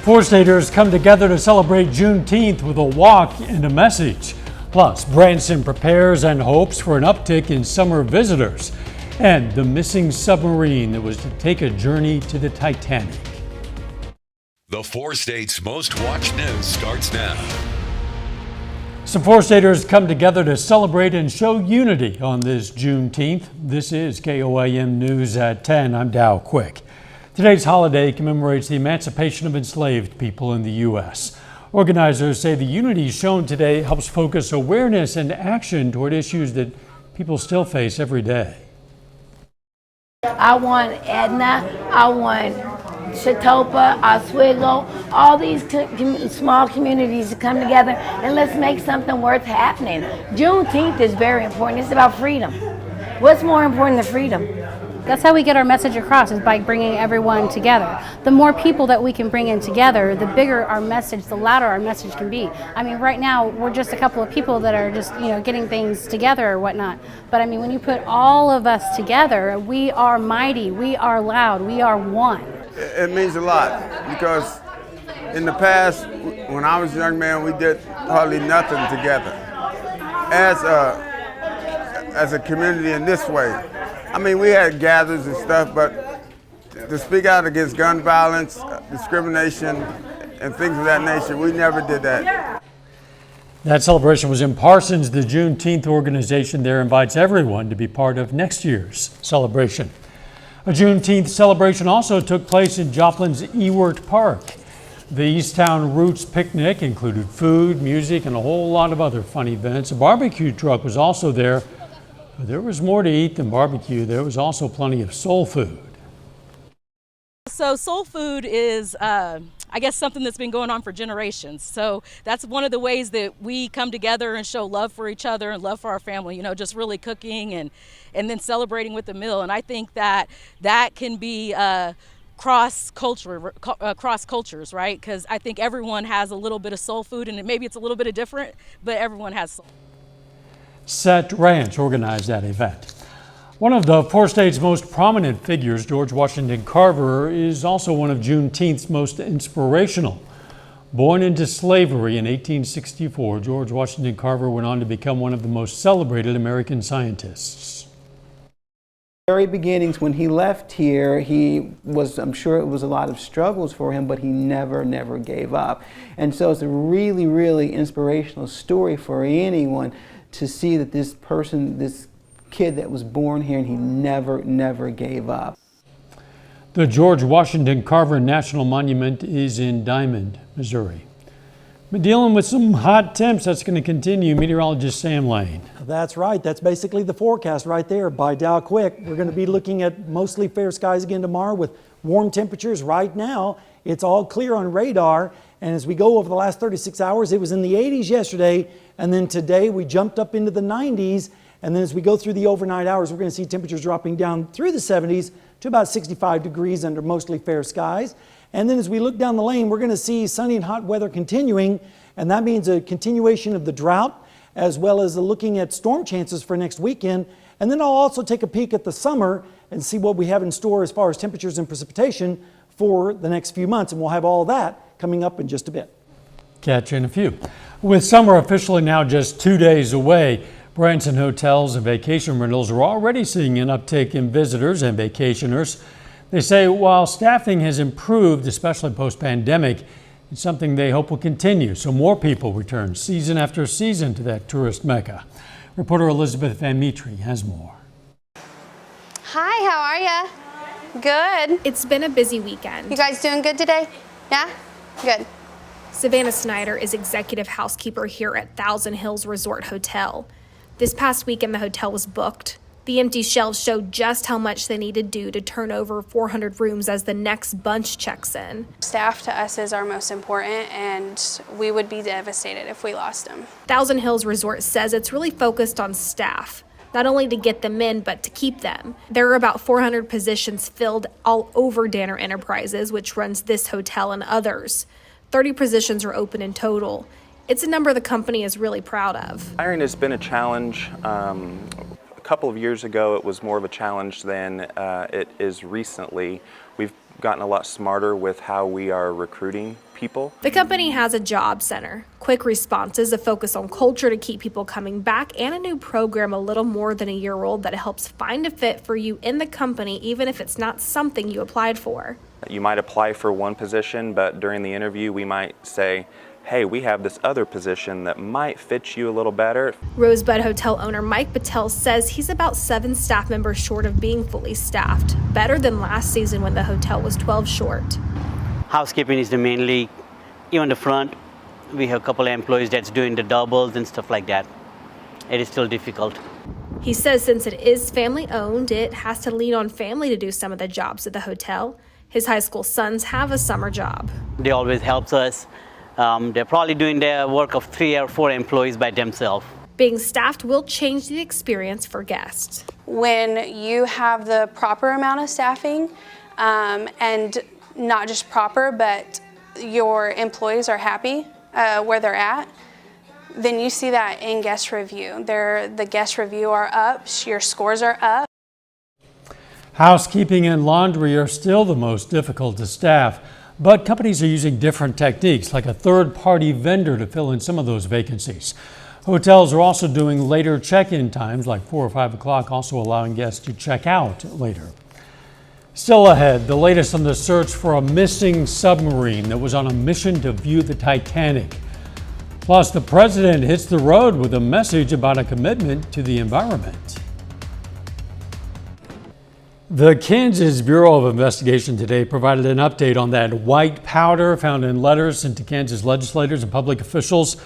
Four-staters come together to celebrate Juneteenth with a walk and a message. Plus, Branson prepares and hopes for an uptick in summer visitors. And the missing submarine that was to take a journey to the Titanic. The four states' most watched news starts now. Some four-staters come together to celebrate and show unity on this Juneteenth. This is KOAM News at 10. I'm Dow Quick. Today's holiday commemorates the emancipation of enslaved people in the U.S. Organizers say the unity shown today helps focus awareness and action toward issues that people still face every day. I want Edna, I want Chatopa, Oswego, all these small communities to come together and let's make something worth happening. Juneteenth is very important. It's about freedom. What's more important than freedom? That's how we get our message across, is by bringing everyone together. The more people that we can bring in together, the bigger our message, the louder our message can be. I mean, right now, we're just a couple of people that are just, getting things together or whatnot. But I mean, when you put all of us together, we are mighty, we are loud, we are one. It means a lot because in the past, when I was a young man, we did hardly nothing together. As a community in this way, I mean, we had gatherings and stuff, but to speak out against gun violence, discrimination, and things of that nature, we never did that. That celebration was in Parsons. The Juneteenth organization there invites everyone to be part of next year's celebration. A Juneteenth celebration also took place in Joplin's Ewart Park. The Easttown Roots picnic included food, music, and a whole lot of other fun events. A barbecue truck was also there. But there was more to eat than barbecue. There was also plenty of soul food. So soul food is, I guess, something that's been going on for generations. So that's one of the ways that we come together and show love for each other and love for our family, just really cooking and then celebrating with the meal. And I think that can be cross cultures, right? Because I think everyone has a little bit of soul food, and maybe it's a little bit of different, but everyone has soul. Set Ranch organized that event. One of the four states' most prominent figures, George Washington Carver, is also one of Juneteenth's most inspirational. Born into slavery in 1864, George Washington Carver went on to become one of the most celebrated American scientists. Very beginnings, when he left here, I'm sure it was a lot of struggles for him, but he never gave up. And so it's a really, really inspirational story for anyone to see that this kid that was born here, and he never gave up. The George Washington Carver National Monument is in Diamond, Missouri. We're dealing with some hot temps. That's going to continue. Meteorologist Sam Lane. That's right. That's basically the forecast right there by Dow Quick. We're going to be looking at mostly fair skies again tomorrow with warm temperatures. Right now, it's all clear on radar. And as we go over the last 36 hours, it was in the 80s yesterday. And then today we jumped up into the 90s. And then as we go through the overnight hours, we're going to see temperatures dropping down through the 70s to about 65 degrees under mostly fair skies. And then as we look down the lane, we're going to see sunny and hot weather continuing. And that means a continuation of the drought, as well as looking at storm chances for next weekend. And then I'll also take a peek at the summer and see what we have in store as far as temperatures and precipitation for the next few months. And we'll have all that coming up in just a bit. Catch you in a few. With summer officially now just 2 days away, Branson hotels and vacation rentals are already seeing an uptick in visitors and vacationers. They say while staffing has improved, especially post-pandemic, it's something they hope will continue, so more people return season after season to that tourist mecca. Reporter Elizabeth Van Mitri has more. Hi, how are you? Good. It's been a busy weekend. You guys doing good today? Yeah? Good. Savannah Snyder is executive housekeeper here at Thousand Hills Resort Hotel. This past weekend, the hotel was booked. The empty shelves showed just how much they need to do to turn over 400 rooms as the next bunch checks in. Staff to us is our most important, and we would be devastated if we lost them. Thousand Hills Resort says it's really focused on staff, not only to get them in, but to keep them. There are about 400 positions filled all over Danner Enterprises, which runs this hotel and others. 30 positions are open in total. It's a number the company is really proud of. Hiring has been a challenge. A couple of years ago, it was more of a challenge than it is recently. We've gotten a lot smarter with how we are recruiting people. The company has a job center, quick responses, a focus on culture to keep people coming back, and a new program a little more than a year old that helps find a fit for you in the company, even if it's not something you applied for. You might apply for one position, but during the interview we might say, hey, we have this other position that might fit you a little better. Rosebud Hotel owner Mike Patel says he's about 7 staff members short of being fully staffed, better than last season when the hotel was 12 short. Housekeeping is the mainly, even the front, we have a couple of employees that's doing the doubles and stuff like that. It is still difficult. He says since it is family owned, it has to lean on family to do some of the jobs at the hotel. His high school sons have a summer job. They always help us. They're probably doing their work of 3 or 4 employees by themselves. Being staffed will change the experience for guests. When you have the proper amount of staffing, and not just proper, but your employees are happy where they're at, then you see that in guest review. The guest review are up, your scores are up. Housekeeping and laundry are still the most difficult to staff, but companies are using different techniques, like a third-party vendor to fill in some of those vacancies. Hotels are also doing later check-in times, like 4 or 5 o'clock, also allowing guests to check out later. Still ahead, the latest on the search for a missing submarine that was on a mission to view the Titanic. Plus, the president hits the road with a message about a commitment to the environment. The Kansas Bureau of Investigation today provided an update on that white powder found in letters sent to Kansas legislators and public officials.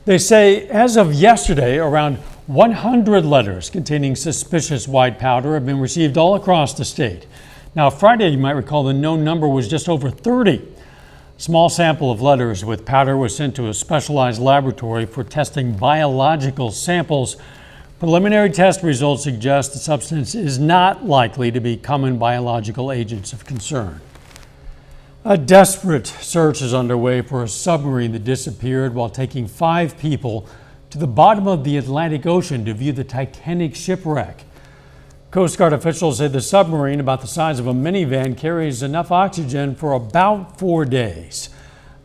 They say as of yesterday, around 100 letters containing suspicious white powder have been received all across the state. Now, Friday, you might recall, the known number was just over 30. A small sample of letters with powder was sent to a specialized laboratory for testing biological samples. Preliminary test results suggest the substance is not likely to be common biological agents of concern. A desperate search is underway for a submarine that disappeared while taking 5 people to the bottom of the Atlantic Ocean to view the Titanic shipwreck. Coast Guard officials say the submarine, about the size of a minivan, carries enough oxygen for about 4 days.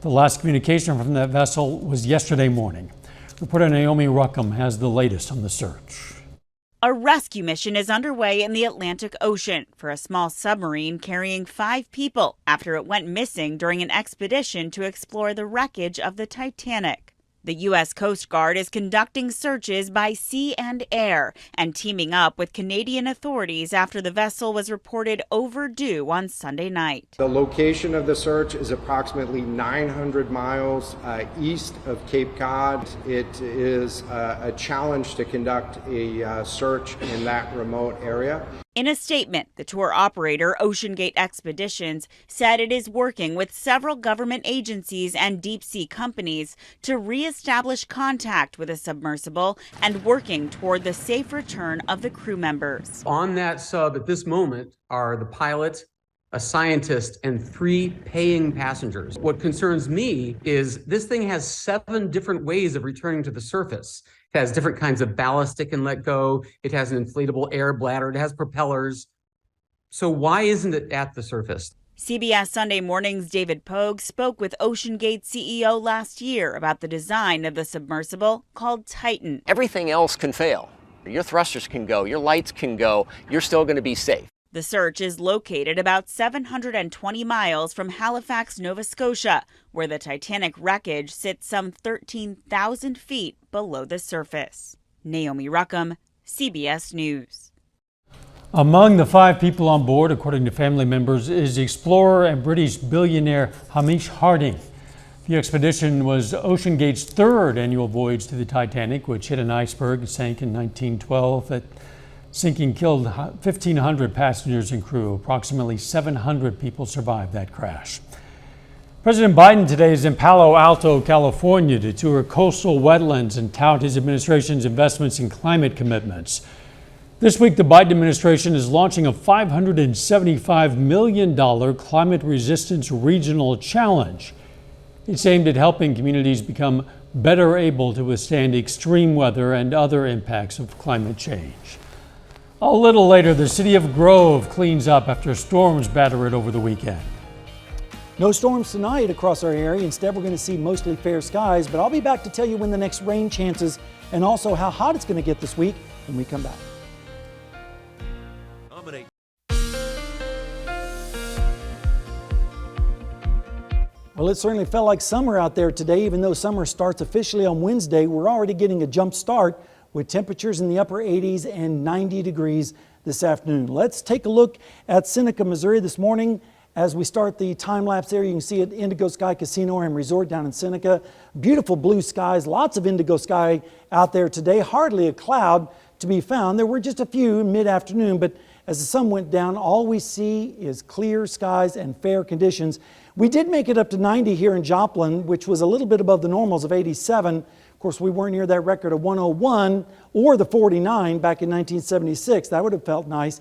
The last communication from that vessel was yesterday morning. Reporter Naomi Ruckham has the latest on the search. A rescue mission is underway in the Atlantic Ocean for a small submarine carrying 5 people after it went missing during an expedition to explore the wreckage of the Titanic. The U.S. Coast Guard is conducting searches by sea and air and teaming up with Canadian authorities after the vessel was reported overdue on Sunday night. The location of the search is approximately 900 miles east of Cape Cod. It is a challenge to conduct a search in that remote area. In a statement, the tour operator, OceanGate Expeditions, said it is working with several government agencies and deep-sea companies to reestablish contact with the submersible and working toward the safe return of the crew members. On that sub at this moment are the pilot, a scientist, and 3 paying passengers. What concerns me is this thing has 7 different ways of returning to the surface. It has different kinds of ballast it can let go. It has an inflatable air bladder. It has propellers. So why isn't it at the surface? CBS Sunday Morning's David Pogue spoke with OceanGate CEO last year about the design of the submersible called Titan. Everything else can fail. Your thrusters can go, your lights can go, you're still going to be safe. The search is located about 720 miles from Halifax, Nova Scotia, where the Titanic wreckage sits some 13,000 feet below the surface. Naomi Ruckham, CBS News. Among the 5 people on board, according to family members, is explorer and British billionaire Hamish Harding. The expedition was OceanGate's 3rd annual voyage to the Titanic, which hit an iceberg and sank in 1912. That sinking killed 1,500 passengers and crew. Approximately 700 people survived that crash. President Biden today is in Palo Alto, California to tour coastal wetlands and tout his administration's investments in climate commitments. This week, the Biden administration is launching a $575 million climate resistance regional challenge. It's aimed at helping communities become better able to withstand extreme weather and other impacts of climate change. A little later, the city of Grove cleans up after storms batter it over the weekend. No storms tonight across our area. Instead, we're going to see mostly fair skies, but I'll be back to tell you when the next rain chances and also how hot it's going to get this week when we come back. Well, it certainly felt like summer out there today. Even though summer starts officially on Wednesday, we're already getting a jump start with temperatures in the upper 80s and 90 degrees this afternoon. Let's take a look at Seneca, Missouri this morning. As we start the time lapse there, you can see at Indigo Sky Casino and Resort down in Seneca. Beautiful blue skies, lots of indigo sky out there today. Hardly a cloud to be found. There were just a few mid-afternoon, but as the sun went down, all we see is clear skies and fair conditions. We did make it up to 90 here in Joplin, which was a little bit above the normals of 87. Of course, we weren't near that record of 101 or the 49 back in 1976. That would have felt nice.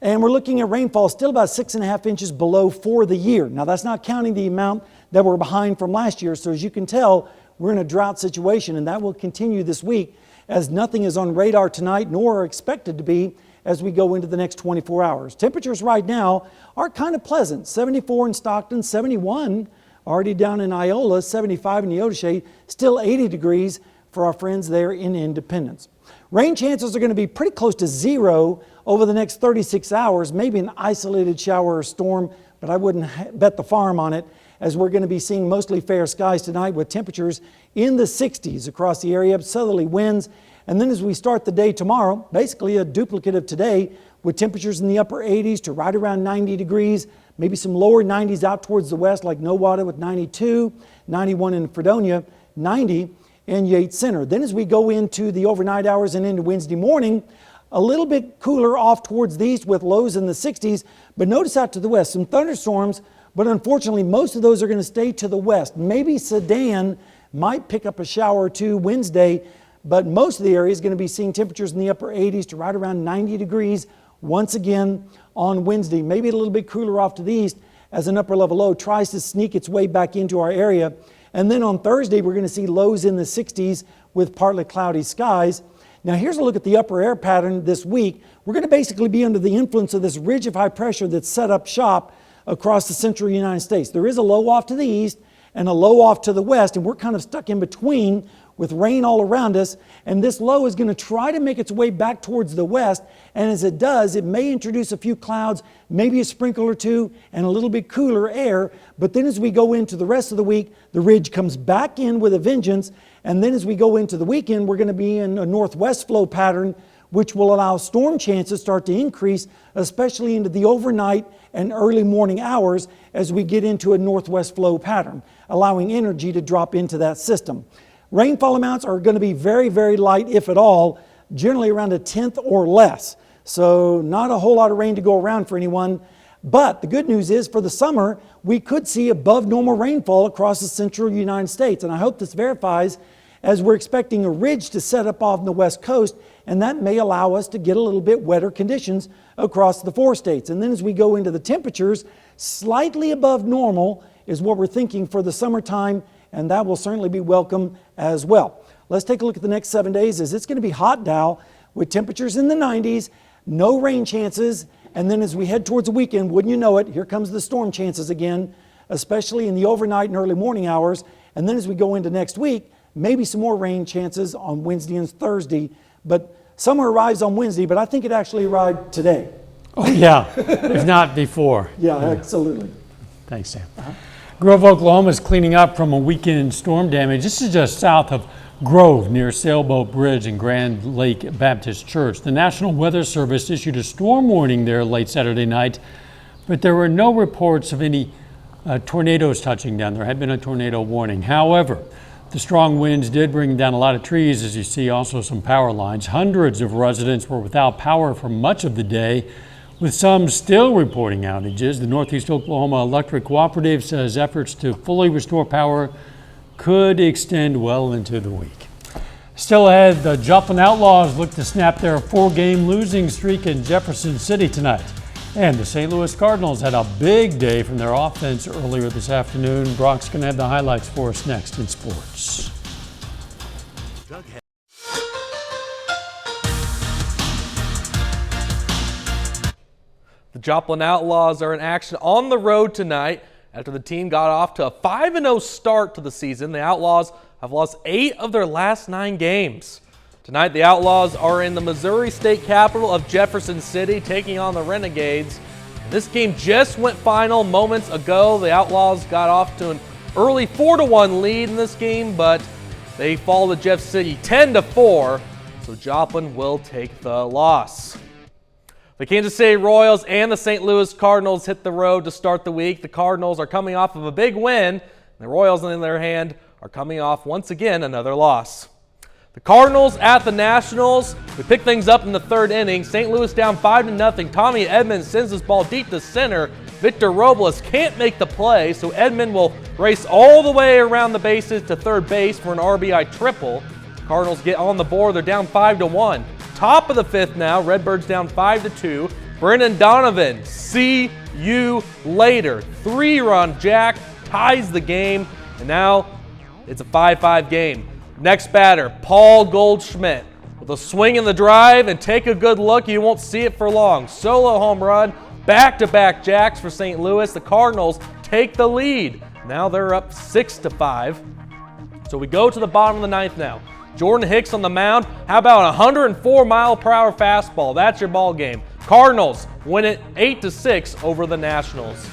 And we're looking at rainfall still about 6.5 inches below for the year. Now, that's not counting the amount that we're behind from last year. So as you can tell, we're in a drought situation, and that will continue this week as nothing is on radar tonight, nor are expected to be as we go into the next 24 hours. Temperatures right now are kind of pleasant. 74 in Stockton, 71 already down in Iola, 75 in Neodesha, still 80 degrees for our friends there in Independence. Rain chances are going to be pretty close to zero over the next 36 hours, maybe an isolated shower or storm, but I wouldn't bet the farm on it, as we're going to be seeing mostly fair skies tonight with temperatures in the 60s across the area, southerly winds. And then as we start the day tomorrow, basically a duplicate of today, with temperatures in the upper 80s to right around 90 degrees, maybe some lower 90s out towards the west like Nowata with 92, 91 in Fredonia, 90 in Yates Center. Then as we go into the overnight hours and into Wednesday morning, a little bit cooler off towards the east with lows in the 60s, but notice out to the west, some thunderstorms, but unfortunately most of those are going to stay to the west. Maybe Sedan might pick up a shower or two Wednesday, but most of the area is going to be seeing temperatures in the upper 80s to right around 90 degrees once again on Wednesday. Maybe a little bit cooler off to the east as an upper level low tries to sneak its way back into our area. And then on Thursday, we're going to see lows in the 60s with partly cloudy skies. Now here's a look at the upper air pattern this week. We're going to basically be under the influence of this ridge of high pressure that's set up shop across the central United States. There is a low off to the east and a low off to the west, and we're kind of stuck in between with rain all around us, and this low is going to try to make its way back towards the west, and as it does, it may introduce a few clouds, maybe a sprinkle or two, and a little bit cooler air, but then as we go into the rest of the week, the ridge comes back in with a vengeance, and then as we go into the weekend, we're going to be in a northwest flow pattern, which will allow storm chances start to increase, especially into the overnight and early morning hours as we get into a northwest flow pattern, allowing energy to drop into that system. Rainfall amounts are going to be very, very light, if at all, generally around a tenth or less. So not a whole lot of rain to go around for anyone. But the good news is for the summer, we could see above normal rainfall across the central United States. And I hope this verifies, as we're expecting a ridge to set up off the west coast, and that may allow us to get a little bit wetter conditions across the 4 states. And then as we go into the temperatures, slightly above normal is what we're thinking for the summertime, and that will certainly be welcome as well. Let's take a look at the next 7 days. As it's going to be hot now with temperatures in the 90s, no rain chances, and then as we head towards the weekend, wouldn't you know it, here comes the storm chances again, especially in the overnight and early morning hours. And then as we go into next week, maybe some more rain chances on Wednesday and Thursday, but summer arrives on Wednesday, but I think it actually arrived today. Oh yeah, if not before. Yeah, absolutely. Thanks, Sam. Grove, Oklahoma is cleaning up from a weekend storm damage. This is just south of Grove near Sailboat Bridge and Grand Lake Baptist Church. The National Weather Service issued a storm warning there late Saturday night, but there were no reports of any tornadoes touching down. There had been a tornado warning. However, the strong winds did bring down a lot of trees, as you see, also some power lines. Hundreds of residents were without power for much of the day, with some still reporting outages. The Northeast Oklahoma Electric Cooperative says efforts to fully restore power could extend well into the week. Still ahead, the Joplin Outlaws look to snap their 4-game losing streak in Jefferson City tonight. And the St. Louis Cardinals had a big day from their offense earlier this afternoon. Brock's going to have the highlights for us next in sports. The Joplin Outlaws are in action on the road tonight after the team got off to a 5-0 start to the season. The Outlaws have lost 8 of their last 9 games. Tonight, the Outlaws are in the Missouri state capital of Jefferson City, taking on the Renegades. This game just went final moments ago. The Outlaws got off to an early 4-1 lead in this game, but they fall to Jeff City 10-4, so Joplin will take the loss. The Kansas City Royals and the St. Louis Cardinals hit the road to start the week. The Cardinals are coming off of a big win. The Royals, on the other hand, are coming off once again another loss. The Cardinals at the Nationals. We pick things up in the 3rd inning. St. Louis down 5-0. Tommy Edmonds sends this ball deep to center. Victor Robles can't make the play, so Edmond will race all the way around the bases to 3rd base for an RBI triple. Cardinals get on the board. They're down 5-1. Top of the 5th now. Redbirds down 5-2. Brendan Donovan, see you later. 3-run jack ties the game, and now it's a 5-5 game. Next batter, Paul Goldschmidt with a swing in the drive, and take a good look. You won't see it for long. Solo home run, back-to-back jacks for St. Louis. The Cardinals take the lead. Now they're up 6-5. So we go to the bottom of the 9th now. Jordan Hicks on the mound. How about a 104-mile-per-hour fastball? That's your ball game. Cardinals win it 8-6 over the Nationals.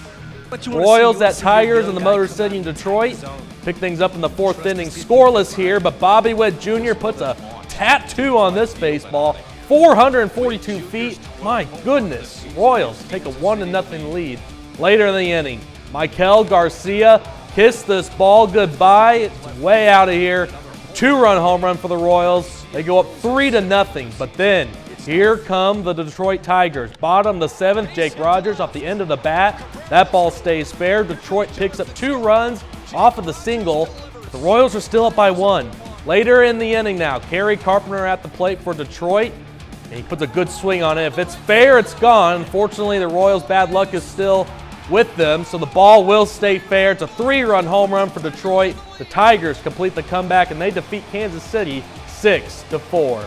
Royals at Tigers in the Motor City in Detroit. Pick things up in the 4th inning. Scoreless here, but Bobby Witt Jr. puts a tattoo on this baseball. 442 feet. My goodness. Royals take a 1-0 lead. Later in the inning, Michael Garcia kissed this ball goodbye. It's way out of here. 2-run home run for the Royals. They go up 3-0, but then here come the Detroit Tigers. Bottom of the 7th, Jake Rogers off the end of the bat. That ball stays fair. Detroit picks up 2 runs off of the single. The Royals are still up by 1. Later in the inning now, Kerry Carpenter at the plate for Detroit, and he puts a good swing on it. If it's fair, it's gone. Unfortunately, the Royals' bad luck is still with them, so the ball will stay fair. It's a 3-run home run for Detroit. The Tigers complete the comeback, and they defeat Kansas City 6-4.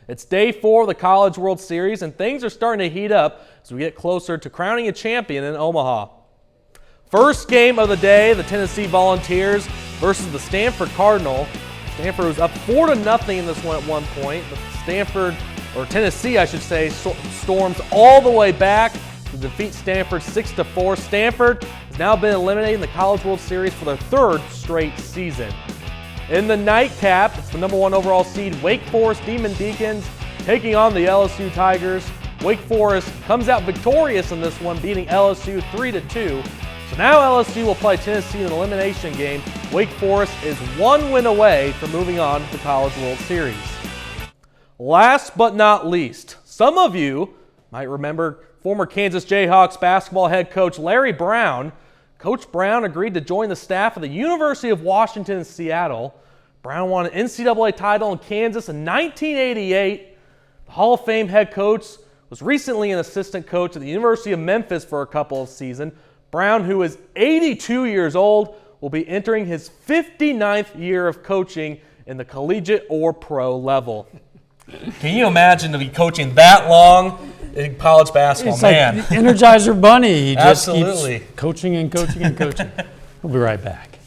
It's day 4 of the College World Series, and things are starting to heat up as we get closer to crowning a champion in Omaha. First game of the day, the Tennessee Volunteers versus the Stanford Cardinal. Stanford was up 4-0 in this one at one point, but Tennessee, I should say, storms all the way back to defeat Stanford 6-4. Stanford has now been eliminated in the College World Series for their 3rd straight season. In the nightcap, it's the #1 overall seed Wake Forest Demon Deacons taking on the LSU Tigers. Wake Forest comes out victorious in this one, beating LSU 3-2. So now LSU will play Tennessee in an elimination game. Wake Forest is 1 win away from moving on to the College World Series. Last but not least, some of you might remember former Kansas Jayhawks basketball head coach Larry Brown. Coach Brown agreed to join the staff of the University of Washington in Seattle. Brown won an NCAA title in Kansas in 1988. The Hall of Fame head coach was recently an assistant coach at the University of Memphis for a couple of seasons. Brown, who is 82 years old, will be entering his 59th year of coaching in the collegiate or pro level. Can you imagine to be coaching that long in college basketball? It's Man. like the Energizer Bunny. He just Absolutely. keeps coaching and coaching and coaching. We'll be right back.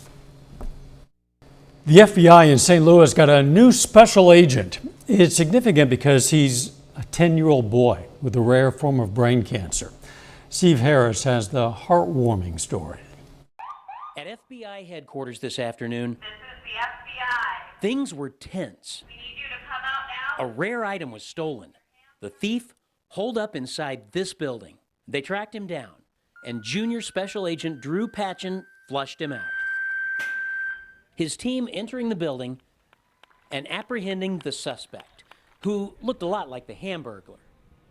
The FBI in St. Louis got a new special agent. It's significant because he's a 10-year-old boy with a rare form of brain cancer. Steve Harris has the heartwarming story. At FBI headquarters this afternoon, this is the FBI. Things were tense. We need you to come out now. A rare item was stolen. The thief holed up inside this building. They tracked him down, and Junior Special Agent Drew Patchen flushed him out. His team entering the building and apprehending the suspect, who looked a lot like the Hamburglar.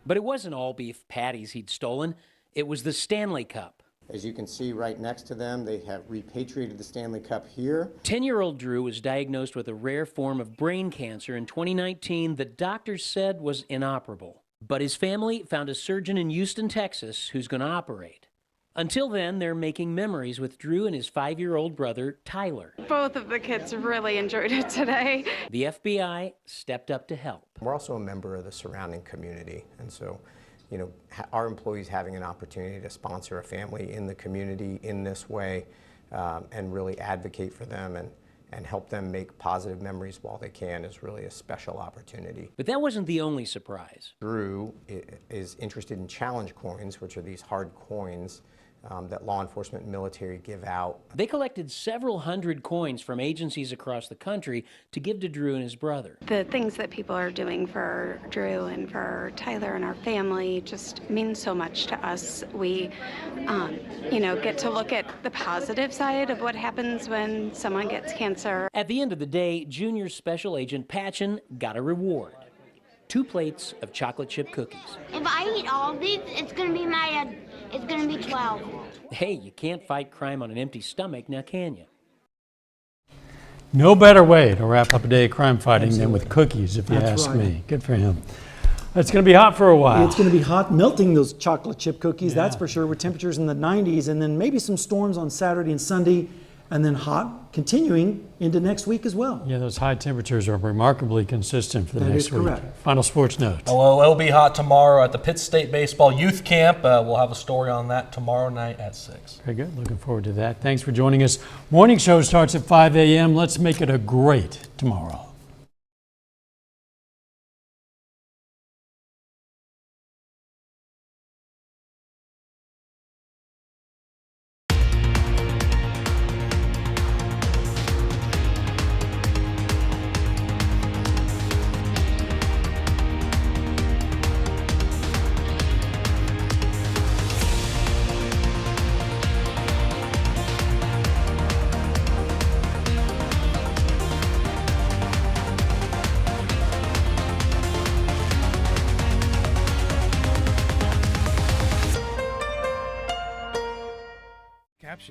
But it wasn't all beef patties he'd stolen. It was the Stanley Cup. As you can see right next to them, they have repatriated the Stanley Cup here. 10-year-old Drew was diagnosed with a rare form of brain cancer in 2019 that doctors said was inoperable. But his family found a surgeon in Houston, Texas, who's going to operate. Until then, they're making memories with Drew and his 5-year-old brother, Tyler. Both of the kids really enjoyed it today. The FBI stepped up to help. We're also a member of the surrounding community, and so you know, our employees having an opportunity to sponsor a family in the community in this way and really advocate for them and help them make positive memories while they can is really a special opportunity. But that wasn't the only surprise. Drew is interested in challenge coins, which are these hard coins that law enforcement and military give out. They collected several hundred coins from agencies across the country to give to Drew and his brother. The things that people are doing for Drew and for Tyler and our family just means so much to us. We, you know, get to look at the positive side of what happens when someone gets cancer. At the end of the day, Junior Special Agent Patchen got a reward. 2 plates of chocolate chip cookies. If I eat all of these, it's gonna be 12. Hey, you can't fight crime on an empty stomach, now can you? No better way to wrap up a day of crime fighting than with cookies, if you That's ask right. me. Good for him. It's going to be hot for a while. It's going to be hot, melting those chocolate chip cookies, that's for sure, with temperatures in the 90s, and then maybe some storms on Saturday and Sunday, and then hot continuing into next week as well. Yeah, those high temperatures are remarkably consistent for the That next is week. correct. Final sports notes. Well, it'll be hot tomorrow at the Pitt State Baseball Youth Camp. We'll have a story on that tomorrow night at 6. Very good. Looking forward to that. Thanks for joining us. Morning show starts at 5 a.m. Let's make it a great tomorrow.